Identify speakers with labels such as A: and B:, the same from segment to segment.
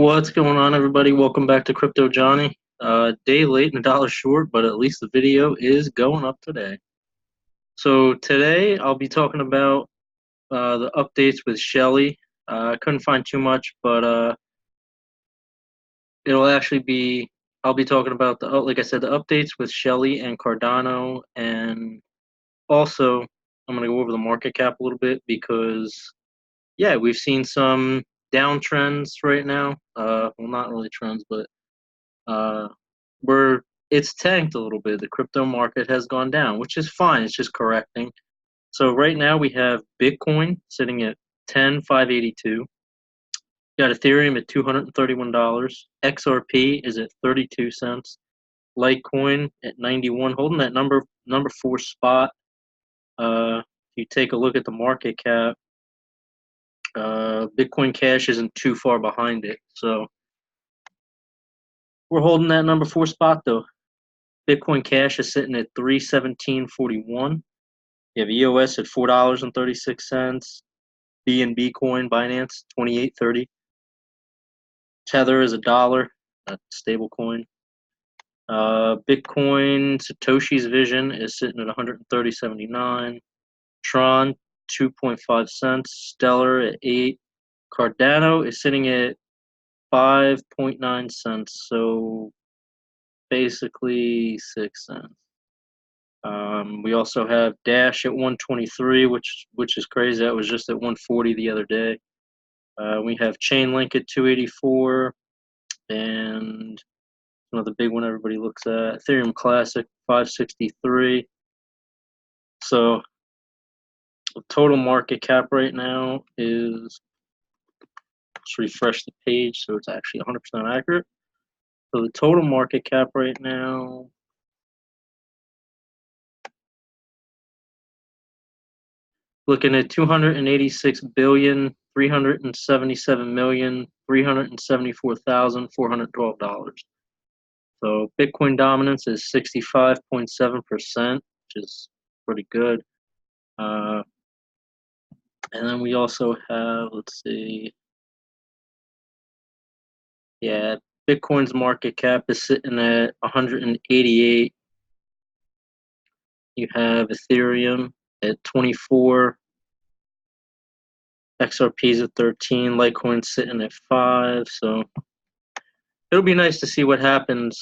A: What's going on, everybody? Welcome back to Crypto Johnny. Day late and a dollar short, but at least the video is going up today. So today I'll be talking about the updates with Shelley. I couldn't find too much, but it'll actually be I'll be talking about like I said, the updates with Shelley and Cardano, and also I'm gonna go over the market cap a little bit because yeah, we've seen some downtrends right now. Well, not really trends, but it's tanked a little bit. The crypto market has gone down, which is fine. It's just correcting. So right now we have Bitcoin sitting at 10,582. Got Ethereum at $231. XRP is at 32 cents. Litecoin at 91, holding that number 4 spot. If you take a look at the market cap, Bitcoin Cash isn't too far behind it. So we're holding that number 4 spot though. Bitcoin Cash is sitting at $317.41. You have EOS at $4.36. BNB Coin Binance $28.30. Tether is $1. That's stable coin. Bitcoin Satoshi's Vision is sitting at $130.79. Tron 2.5 cents. Stellar at 8. Cardano is sitting at 5.9 cents. So basically 6 cents. We also have Dash at 123, which is crazy. That was just at 140 the other day. We have Chainlink at 284, and another big one everybody looks at, Ethereum Classic 563. So the total market cap right now is, let's refresh the page so it's actually 100% accurate. So the total market cap right now, looking at 286,377,374,412. So Bitcoin dominance is 65.7%, which is pretty good. And then we also have, let's see, yeah, Bitcoin's market cap is sitting at 188. You have Ethereum at 24. XRP's at 13. Litecoin's sitting at 5. So it'll be nice to see what happens.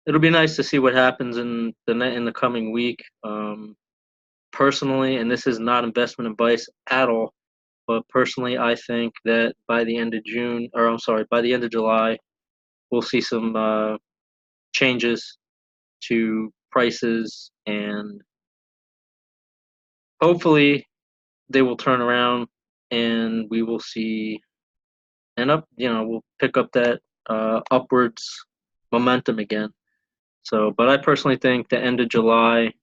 A: It'll be nice to see what happens in the coming week. Personally, and this is not investment advice at all, but personally, I think that by the end of July, we'll see some changes to prices, and hopefully they will turn around and we will see we'll pick up that upwards momentum again. So, but I personally think the end of July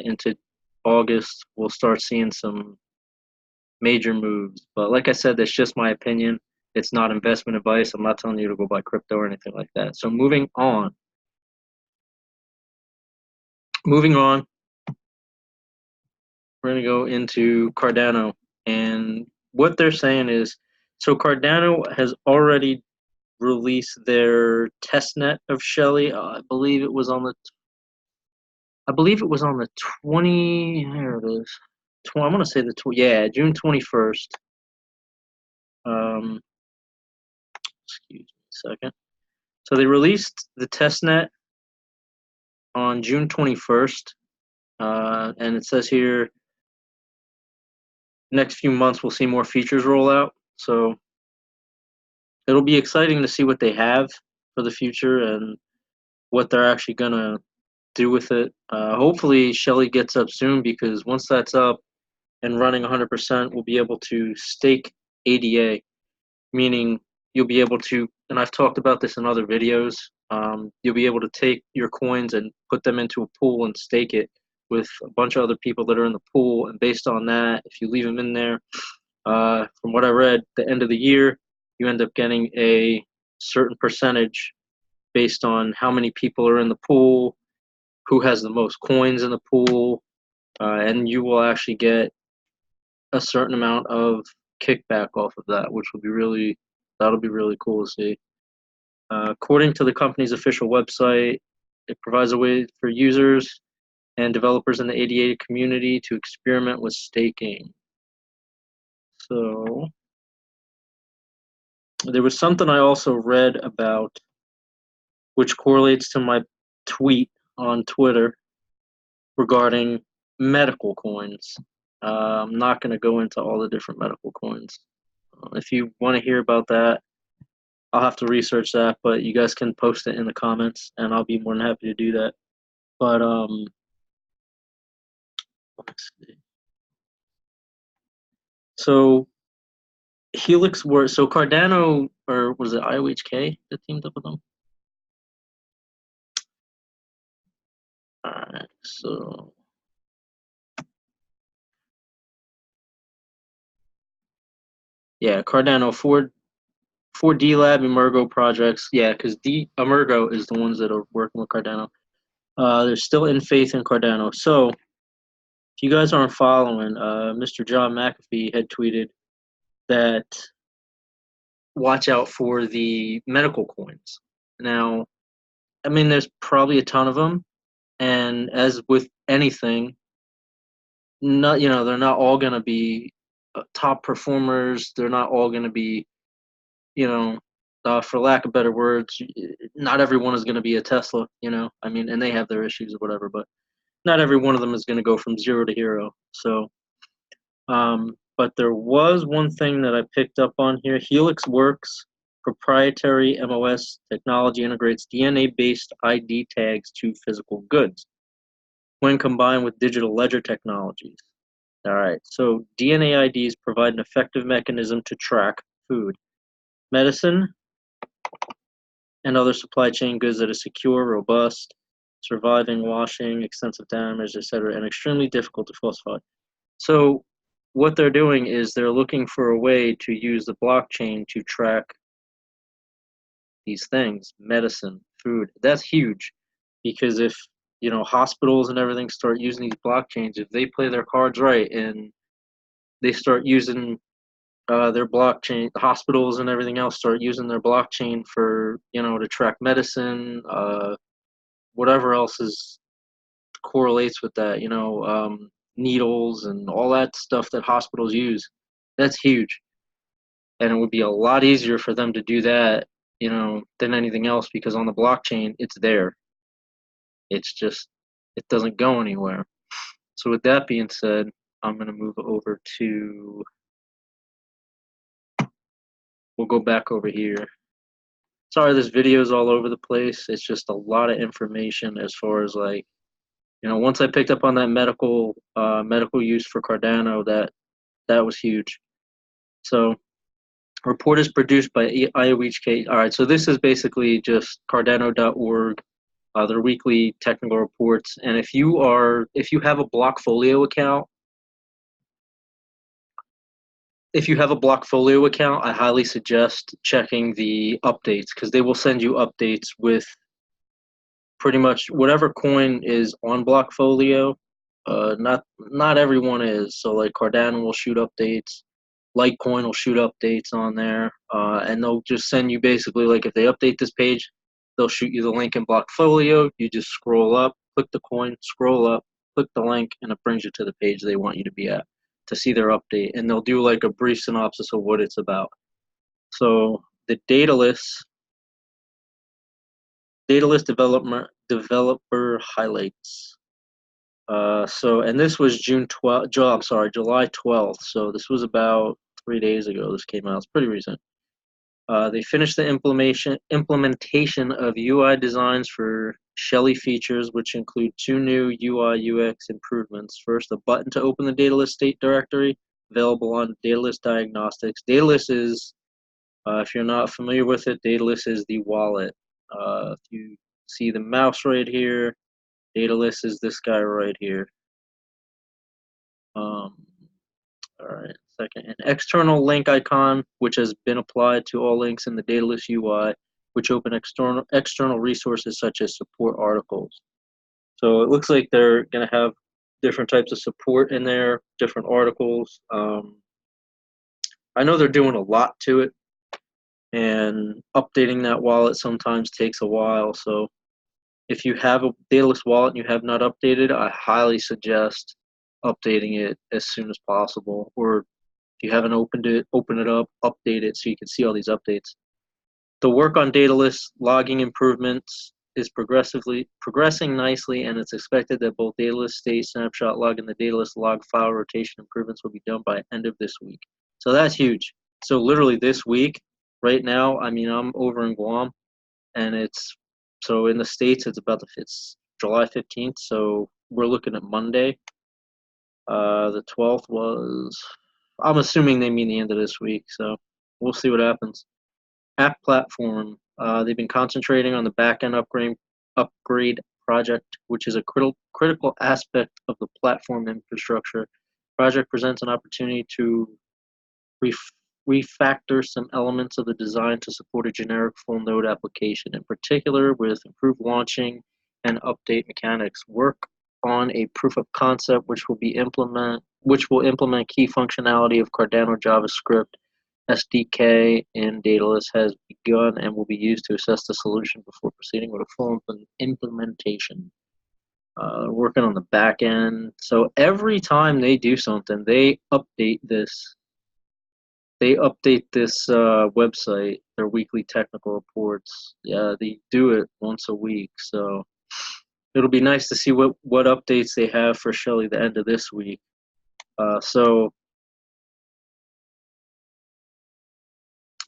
A: into August, we'll start seeing some major moves. But like I said, that's just my opinion. It's not investment advice. I'm not telling you to go buy crypto or anything like that. So moving on, we're going to go into Cardano. And what they're saying is, so Cardano has already released their testnet of Shelley. I believe it was on the 20. Here it is. I want to say June 21st. Excuse me a second. So they released the testnet on June 21st, and it says here, next few months we'll see more features roll out. So it'll be exciting to see what they have for the future and what they're actually gonna do with it. Hopefully Shelley gets up soon, because once that's up and running 100%, we'll be able to stake ADA, meaning you'll be able to, and I've talked about this in other videos, you'll be able to take your coins and put them into a pool and stake it with a bunch of other people that are in the pool. And based on that, if you leave them in there, from what I read, the end of the year, you end up getting a certain percentage based on how many people are in the pool, who has the most coins in the pool, and you will actually get a certain amount of kickback off of that, which will be really, that'll be really cool to see. According to the company's official website, it provides a way for users and developers in the ADA community to experiment with staking. So there was something I also read about, which correlates to my tweet on Twitter regarding medical coins. I'm not going to go into all the different medical coins. If you want to hear about that, I'll have to research that, but you guys can post it in the comments, and I'll be more than happy to do that. But let's see. So Helix were so Cardano, or was it IOHK that teamed up with them? All right, so yeah, Cardano for D-Lab, Emergo projects. Yeah, because Emergo is the ones that are working with Cardano. They're still in faith in Cardano. So if you guys aren't following, Mr. John McAfee had tweeted that watch out for the medical coins. Now, I mean, there's probably a ton of them, and as with anything, not they're not all going to be top performers. They're not all going to be, for lack of better words, not everyone is going to be a Tesla. I mean, and they have their issues or whatever, but not every one of them is going to go from 0 to hero. So, but there was one thing that I picked up on here. Helix Works proprietary MOS technology integrates DNA-based ID tags to physical goods when combined with digital ledger technologies. All right, so DNA IDs provide an effective mechanism to track food, medicine, and other supply chain goods that are secure, robust, surviving washing, extensive damage, etc., and extremely difficult to falsify. So what they're doing is they're looking for a way to use the blockchain to track these things, medicine, food. That's huge, because if hospitals and everything start using these blockchains, if they play their cards right and they start using their blockchain, hospitals and everything else start using their blockchain for to track medicine, whatever else correlates with that, needles and all that stuff that hospitals use. That's huge, and it would be a lot easier for them to do that than anything else, because on the blockchain it's there. It's just, it doesn't go anywhere. So with that being said, I'm going to move over to, we'll go back over here. Sorry, this video is all over the place. It's just a lot of information as far as like, once I picked up on that medical use for Cardano, that was huge. So report is produced by IOHK. All right, so this is basically just Cardano.org, their weekly technical reports. And if you have a Blockfolio account, I highly suggest checking the updates, because they will send you updates with pretty much whatever coin is on Blockfolio. Not everyone is. So like Cardano will shoot updates, Litecoin will shoot updates on there, and they'll just send you basically, like, if they update this page, they'll shoot you the link in Blockfolio. You just scroll up, click the coin, scroll up, click the link, and it brings you to the page they want you to be at to see their update. And they'll do like a brief synopsis of what it's about. So the dataless developer highlights. And this was July 12th. So this was about 3 days ago. This came out. It's pretty recent. They finished the implementation of UI designs for Shelley features, which include 2 new UI UX improvements. First, a button to open the Dataless state directory, available on Dataless Diagnostics. Dataless is, if you're not familiar with it, Dataless is the wallet. If you see the mouse right here, Dataless is this guy right here. All right, second, an external link icon, which has been applied to all links in the Dataless UI, which open external resources such as support articles. So it looks like they're going to have different types of support in there, different articles. I know they're doing a lot to it, and updating that wallet sometimes takes a while. So if you have a Daedalus wallet and you have not updated, I highly suggest updating it as soon as possible. Or if you haven't opened it, open it up, update it so you can see all these updates. The work on Daedalus logging improvements is progressing nicely, and it's expected that both Daedalus state snapshot log and the Daedalus log file rotation improvements will be done by end of this week. So that's huge. So literally this week, right now, I mean, I'm over in Guam, and so in the States, it's July 15th, so we're looking at Monday. The 12th was, I'm assuming they mean the end of this week, so we'll see what happens. App platform. They've been concentrating on the backend upgrade project, which is a critical aspect of the platform infrastructure. Project presents an opportunity to refactor some elements of the design to support a generic full node application, in particular with improved launching and update mechanics. Work on a proof of concept which will implement key functionality of Cardano JavaScript SDK in Daedalus has begun and will be used to assess the solution before proceeding with a full implementation. Working on the back end. So every time they do something, they update this. They update this website, their weekly technical reports. Yeah, they do it once a week. So it'll be nice to see what updates they have for Shelley the end of this week. So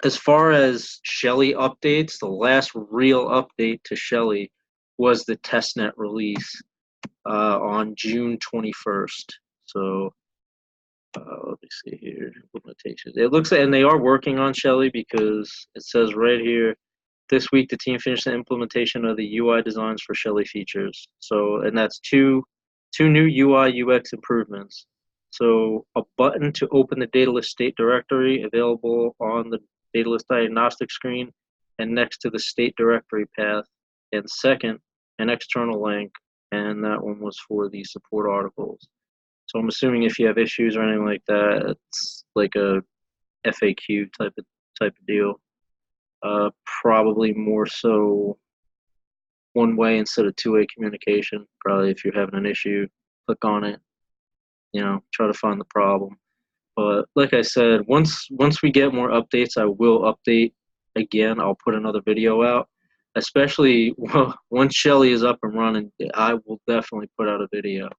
A: as far as Shelley updates, the last real update to Shelley was the testnet release on June 21st. So let me see here, implementation. It looks like, and they are working on Shelley because it says right here, this week the team finished the implementation of the UI designs for Shelley features. So, and that's two new UI UX improvements. So a button to open the Daedalus state directory available on the Daedalus diagnostic screen and next to the state directory path. And second, an external link, and that one was for the support articles. So I'm assuming if you have issues or anything like that, it's like a FAQ type of deal. Probably more so one way instead of two-way communication. Probably if you're having an issue, click on it, try to find the problem. But like I said, once we get more updates, I will update again. I'll put another video out. Especially once Shelley is up and running, I will definitely put out a video.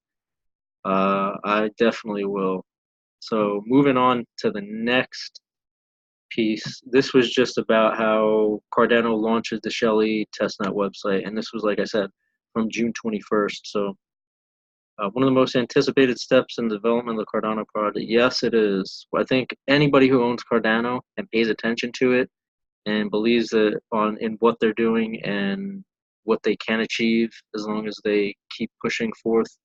A: I definitely will. So moving on to the next piece. This was just about how Cardano launches the Shelley testnet website, and this was, like I said, from June 21st. So one of the most anticipated steps in the development of the Cardano project. Yes, it is. I think anybody who owns Cardano and pays attention to it and believes that in what they're doing and what they can achieve as long as they keep pushing forth,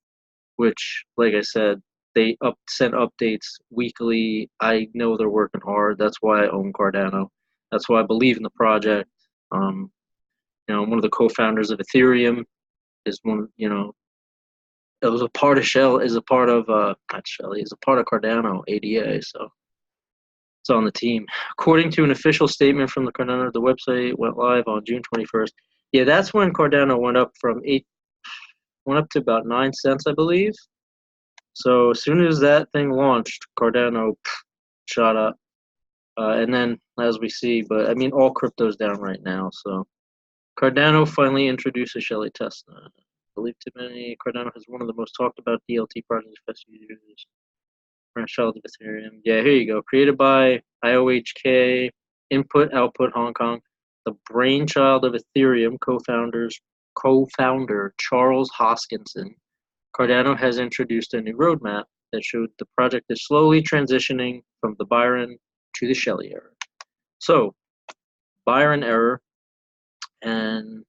A: which, like I said, they send updates weekly. I know they're working hard. That's why I own Cardano. That's why I believe in the project. One of the co-founders of Ethereum is one. It was a part of is a part of not Shelley, is a part of Cardano ADA. So it's on the team. According to an official statement from the Cardano, the website went live on June 21st. Yeah, that's when Cardano went up to about 9 cents, I believe. So as soon as that thing launched, Cardano shot up. And then, as we see, but I mean, all crypto's down right now. So Cardano finally introduced a Shelley testnet. I believe to many, Cardano has one of the most talked about DLT projects for users. Child of Ethereum. Yeah, here you go. Created by IOHK, Input Output Hong Kong, the brainchild of Ethereum co-founder Charles Hoskinson. Cardano has introduced a new roadmap that showed the project is slowly transitioning from the Byron to the Shelley era. So, Byron era, and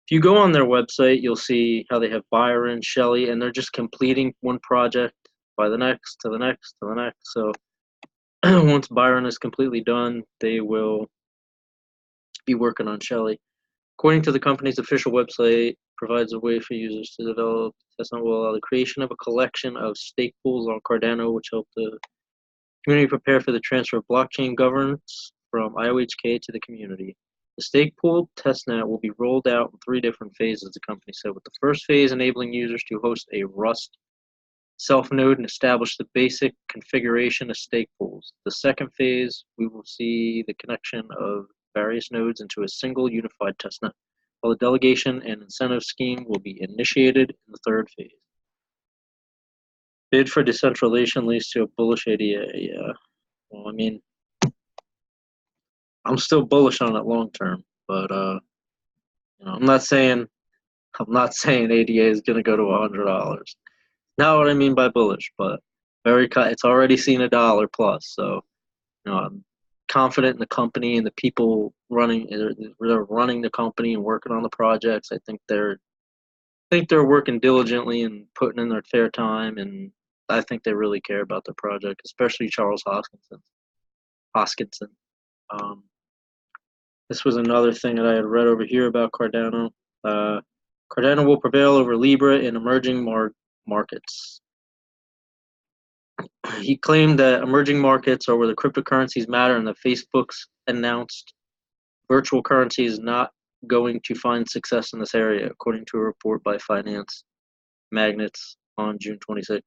A: if you go on their website, you'll see how they have Byron, Shelley, and they're just completing one project by the next to the next to the next. So once Byron is completely done, they will be working on Shelley. According to the company's official website, provides a way for users to develop testnet will allow the creation of a collection of stake pools on Cardano, which help to Community prepare for the transfer of blockchain governance from IOHK to the community. The stake pool testnet will be rolled out in 3 different phases, the company said, with the first phase enabling users to host a Rust self-node and establish the basic configuration of stake pools. The second phase, we will see the connection of various nodes into a single unified testnet, while the delegation and incentive scheme will be initiated in the third phase. Bid for decentralization leads to a bullish ADA. Yeah. Well, I mean, I'm still bullish on it long term, but I'm not saying ADA is going to go to $100. Not what I mean by bullish, but it's already seen $1 plus. So I'm confident in the company and the people running the company and working on the projects. I think they're working diligently and putting in their fair time, and I think they really care about the project, especially Charles Hoskinson. This was another thing that I had read over here about Cardano. Cardano will prevail over Libra in emerging markets. He claimed that emerging markets are where the cryptocurrencies matter, and that Facebook's announced virtual currency is not going to find success in this area, according to a report by Finance Magnates on June 26th.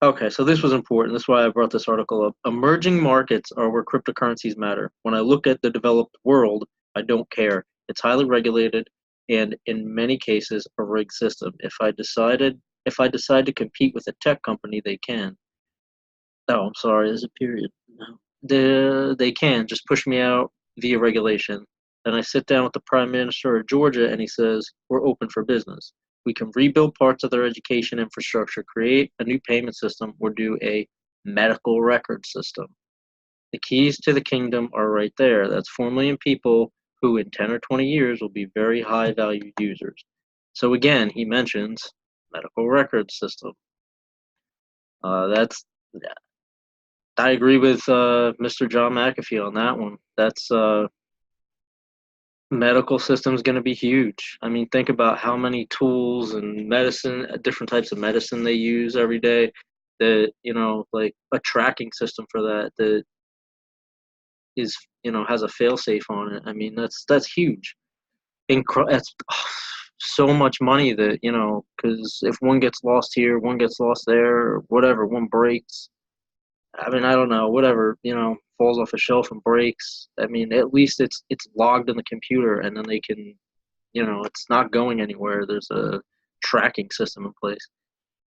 A: Okay, so this was important. That's why I brought this article up. Emerging markets are where cryptocurrencies matter. When I look at the developed world, I don't care. It's highly regulated and in many cases a rigged system. If I decide to compete with a tech company, they can. Oh, I'm sorry, there's a period. No. They can just push me out via regulation. Then I sit down with the Prime Minister of Georgia and he says, we're open for business. We can rebuild parts of their education infrastructure, create a new payment system, or do a medical record system. The keys to the kingdom are right there. That's 4 million people who in 10 or 20 years will be very high valued users. So again, he mentions medical record system. I agree with Mr. John McAfee on that one. That's medical system is going to be huge. I mean, think about how many tools and medicine, different types of medicine they use every day. That like a tracking system for that is has a fail-safe on it. I mean, that's huge. That's so much money that because if one gets lost here, one gets lost there, or whatever, one breaks. I mean, I don't know, whatever, falls off a shelf and breaks. I mean, at least it's logged in the computer, and then they can, it's not going anywhere. There's a tracking system in place.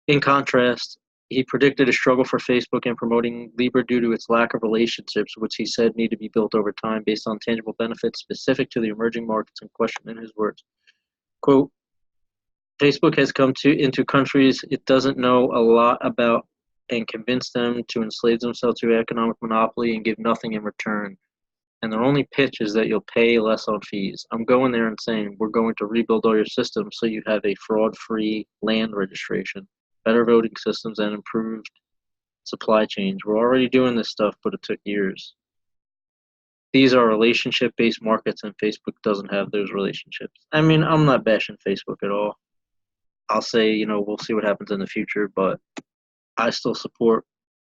A: In contrast, he predicted a struggle for Facebook in promoting Libra due to its lack of relationships, which he said need to be built over time based on tangible benefits specific to the emerging markets in question, in his words. Quote, Facebook has come into countries it doesn't know a lot about and convince them to enslave themselves to economic monopoly and give nothing in return. And their only pitch is that you'll pay less on fees. I'm going there and saying, we're going to rebuild all your systems so you have a fraud-free land registration, better voting systems, and improved supply chains. We're already doing this stuff, but it took years. These are relationship-based markets, and Facebook doesn't have those relationships. I mean, I'm not bashing Facebook at all. I'll say, we'll see what happens in the future, but I still support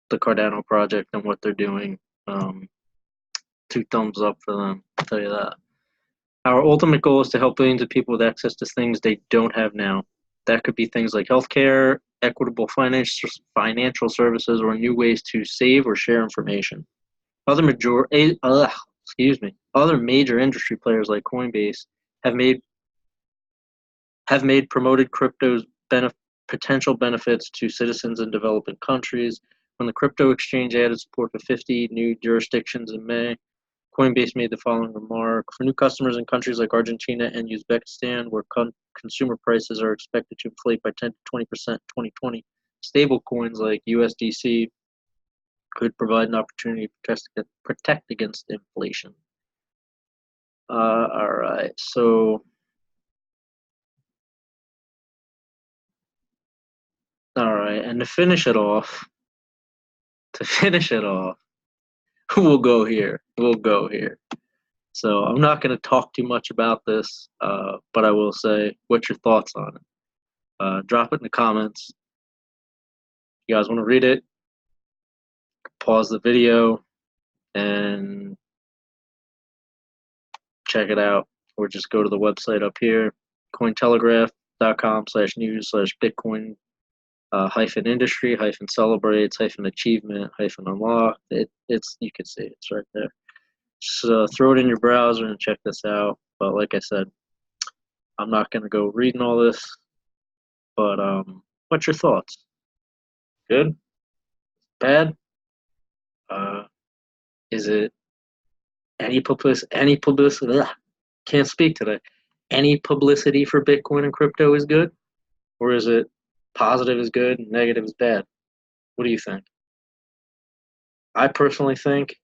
A: the Cardano project and what they're doing. 2 thumbs up for them, I'll tell you that. Our ultimate goal is to help billions of people with access to things they don't have now. That could be things like healthcare, equitable financial services, or new ways to save or share information. Other major industry players like Coinbase have made promoted crypto's potential benefits to citizens in developing countries. When the crypto exchange added support for 50 new jurisdictions in May, Coinbase made the following remark. For new customers in countries like Argentina and Uzbekistan, where consumer prices are expected to inflate by 10 to 20% in 2020, stable coins like USDC could provide an opportunity to protect against inflation. All right, so all right, and to finish it off, we'll go here. So I'm not going to talk too much about this, but I will say, what's your thoughts on it? Drop it in the comments. you guys want to read it, pause the video and check it out, or just go to the website up here, cointelegraph.com/news/Bitcoin hyphen industry hyphen celebrates hyphen achievement hyphen unlock. It's you can see it's right there. So throw it in your browser and check this out. But like I said, I'm not gonna go reading all this. But what's your thoughts? Good? Bad? Is it any publicity? Any publicity? Ugh, can't speak today. Any publicity for Bitcoin and crypto is good, or is it positive is good and negative is bad? What do you think? I personally think,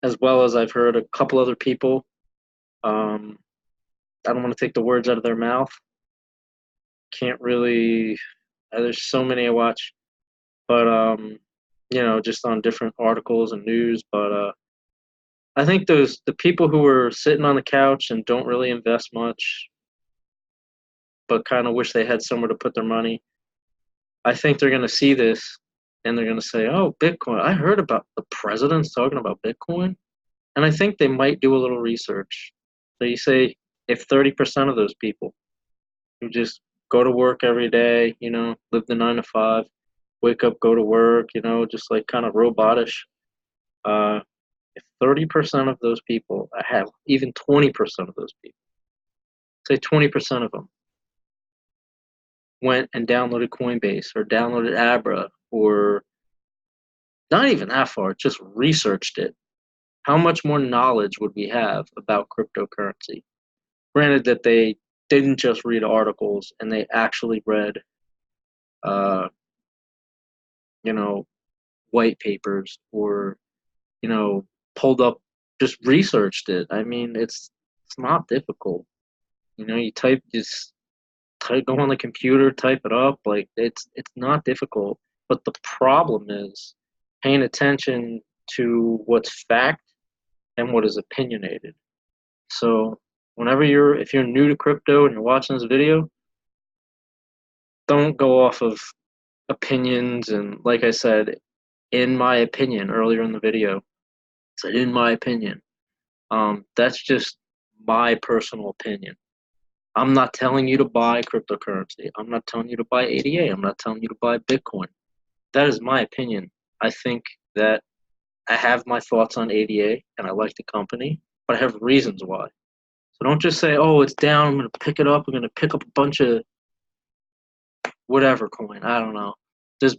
A: as well as I've heard a couple other people, I don't want to take the words out of their mouth. Can't really. There's so many I watch, but just on different articles and news. But I think the people who are sitting on the couch and don't really invest much, but kind of wish they had somewhere to put their money. I think they're going to see this and they're going to say, "Oh, Bitcoin! I heard about the president's talking about Bitcoin," and I think they might do a little research. So you say if 30% of those people who just go to work every day, live the 9 to 5, wake up, go to work, just like kind of robotish. If 30% of those people, I have even 20% of those people, say 20% of them went and downloaded Coinbase or downloaded ABRA or not even that far, just researched it, how much more knowledge would we have about cryptocurrency? Granted that they didn't just read articles and they actually read, white papers or, pulled up, just researched it. I mean, it's not difficult. You go on the computer, type it up. Like it's not difficult. But the problem is paying attention to what's fact and what is opinionated. So if you're new to crypto and you're watching this video, don't go off of opinions. And like I said, in my opinion earlier in the video, said in my opinion, that's just my personal opinion. I'm not telling you to buy cryptocurrency. I'm not telling you to buy ADA. I'm not telling you to buy Bitcoin. That is my opinion. I think that I have my thoughts on ADA and I like the company, but I have reasons why. So don't just say, "Oh, it's down. I'm going to pick it up. I'm going to pick up a bunch of whatever coin." I don't know. There's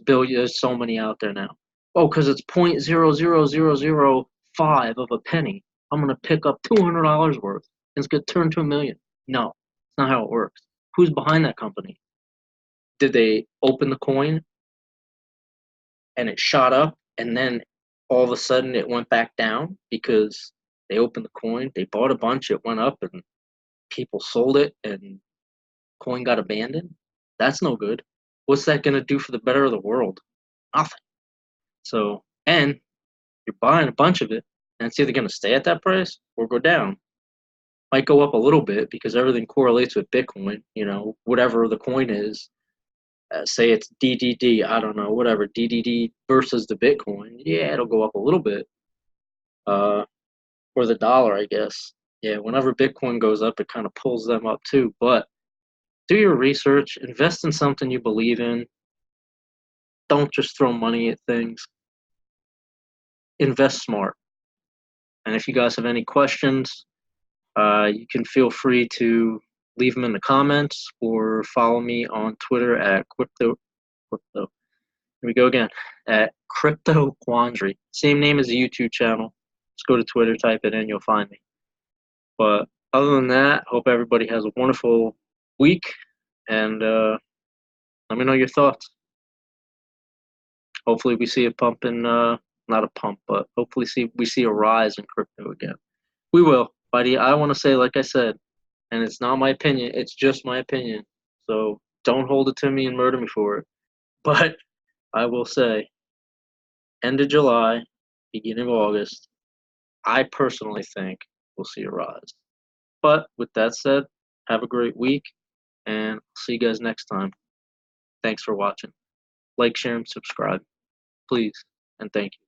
A: so many out there now. Oh, because it's 0.00005 of a penny. I'm going to pick up $200 worth. And it's going to turn to $1 million. No, it's not how it works. Who's behind that company? Did they open the coin and it shot up and then all of a sudden it went back down because they opened the coin, they bought a bunch, it went up and people sold it and coin got abandoned? That's no good. What's that going to do for the better of the world? Nothing. So, and you're buying a bunch of it and it's either going to stay at that price or go down. Might go up a little bit because everything correlates with Bitcoin, whatever the coin is. Say it's DDD, I don't know, whatever, DDD versus the Bitcoin, yeah, it'll go up a little bit. Or the dollar, I guess. Yeah, whenever Bitcoin goes up, it kind of pulls them up too. But do your research, invest in something you believe in. Don't just throw money at things. Invest smart. And if you guys have any questions, you can feel free to leave them in the comments or follow me on Twitter at crypto. Here we go again, at CryptoQuandary. Same name as the YouTube channel. Just go to Twitter, type it in, you'll find me. But other than that, hope everybody has a wonderful week, and let me know your thoughts. Hopefully we see a pump in, not a pump, but hopefully we see a rise in crypto again. We will, buddy. I want to say, like I said, and it's not my opinion, it's just my opinion. So don't hold it to me and murder me for it. But I will say, end of July, beginning of August, I personally think we'll see a rise. But with that said, have a great week, and see you guys next time. Thanks for watching. like, share, and subscribe, please, and thank you.